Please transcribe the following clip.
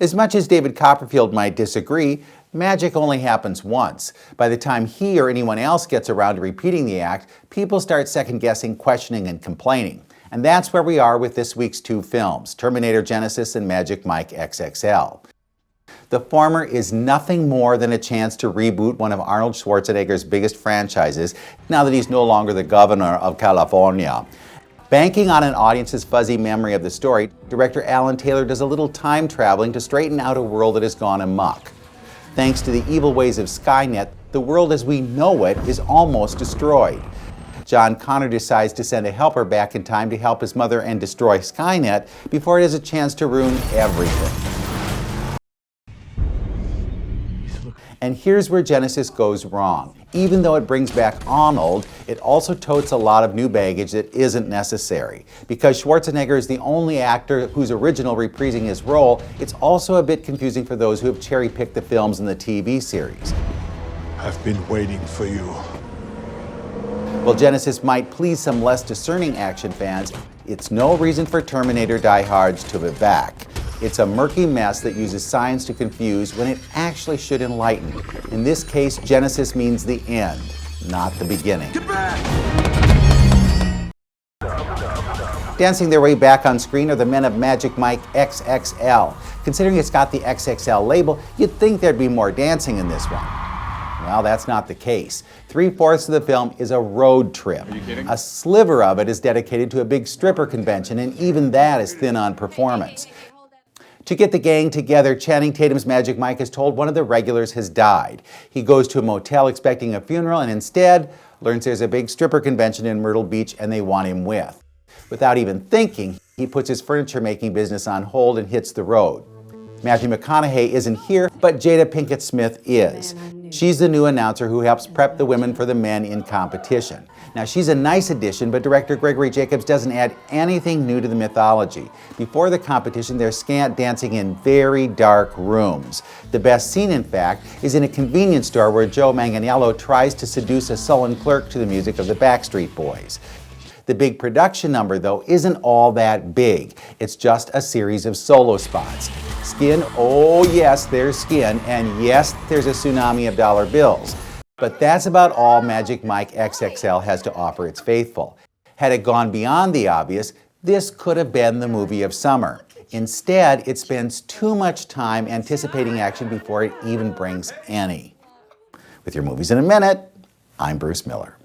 As much as David Copperfield might disagree, magic only happens once. By the time he or anyone else gets around to repeating the act, people start second-guessing, questioning, and complaining. And that's where we are with this week's two films, Terminator Genisys and Magic Mike XXL. The former is nothing more than a chance to reboot one of Arnold Schwarzenegger's biggest franchises, now that he's no longer the governor of California. Banking on an audience's fuzzy memory of the story, director Alan Taylor does a little time traveling to straighten out a world that has gone amok. Thanks to the evil ways of Skynet, the world as we know it is almost destroyed. John Connor decides to send a helper back in time to help his mother and destroy Skynet before it has a chance to ruin everything. And here's where Genisys goes wrong. Even though it brings back Arnold, it also totes a lot of new baggage that isn't necessary. Because Schwarzenegger is the only actor who's original reprising his role, it's also a bit confusing for those who have cherry-picked the films and the TV series. I've been waiting for you. While Genisys might please some less discerning action fans, it's no reason for Terminator diehards to be back. It's a murky mess that uses science to confuse when it actually should enlighten. In this case, Genisys means the end, not the beginning. Get back! Dancing their way back on screen are the men of Magic Mike XXL. Considering it's got the XXL label, you'd think there'd be more dancing in this one. Well, that's not the case. 3/4 of the film is a road trip. Are you kidding? A sliver of it is dedicated to a big stripper convention, and even that is thin on performance. To get the gang together, Channing Tatum's Magic Mike is told one of the regulars has died. He goes to a motel expecting a funeral and instead learns there's a big stripper convention in Myrtle Beach and they want him with. Without even thinking, he puts his furniture-making business on hold and hits the road. Matthew McConaughey isn't here, but Jada Pinkett Smith is. She's the new announcer who helps prep the women for the men in competition. Now, she's a nice addition, but director Gregory Jacobs doesn't add anything new to the mythology. Before the competition, they're scant dancing in very dark rooms. The best scene, in fact, is in a convenience store where Joe Manganiello tries to seduce a sullen clerk to the music of the Backstreet Boys. The big production number, though, isn't all that big. It's just a series of solo spots. Skin, oh yes, there's skin, and yes, there's a tsunami of dollar bills. But that's about all Magic Mike XXL has to offer its faithful. Had it gone beyond the obvious, this could have been the movie of summer. Instead, it spends too much time anticipating action before it even brings any. With your movies in a minute, I'm Bruce Miller.